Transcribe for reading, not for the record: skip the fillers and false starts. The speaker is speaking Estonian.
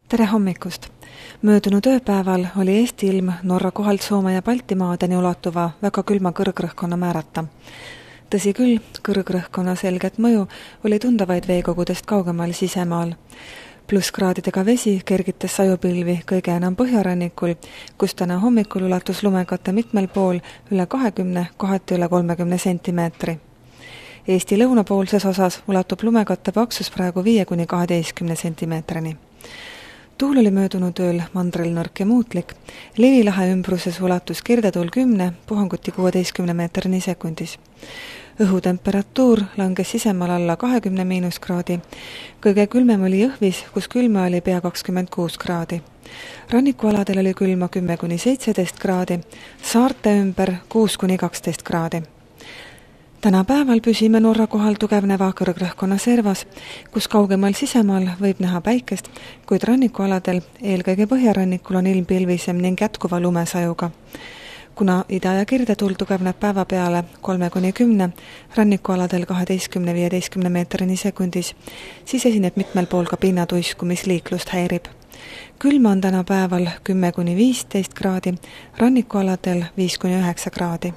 Tere hommikust! Möödunud ööpäeval oli Eesti ilm Norra kohalt Soome ja Baltimaadeni ulatuva väga külma kõrgrõhkkonna määrata. Tõsi küll, kõrgrõhkkonna selget mõju oli tunda vaid veekogudest kaugemal sisemaal. Plusskraadidega vesi kergitas sajupilvi kõige enam põhjarannikul, kus täna hommikul ulatus lumekate mitmel pool üle 20, kohati üle 30 sentimeetri. Eesti lõunapoolses osas ulatub lumekatte paksus praegu 5–12 sentimeetrini. Tuul oli möödunud ööl mandril nõrk ja muutlik, Levilahe ümbruses ulatus kirdetuul 10, puhanguti 16 meetrini sekundis. Õhutemperatuur langes sisemaal alla 20 kraadi, kõige külmem oli Jõhvis, kus külma oli pea 26 kraadi. Rannikualadel oli külma 10–17 kraadi, saarte ümber 6–12 kraadi. Täna päeval püsime Norra kohal tugevneva kõrgrõhkkonna servas, kus kaugemal sisemaal võib näha päikest, kuid rannikualadel, eelkõige põhjarannikul on ilm pilvisem ning jätkuva lumesajuga. Kuna ida- ja kirdetuul tugevneb päeva peale 3–10, rannikualadel 12–15 meetrini sekundis, siis esineb mitmel pool ka pinnatuisku, mis liiklust häirib. Külma on täna päeval 10–15 kraadi, rannikualadel 5–9 kraadi.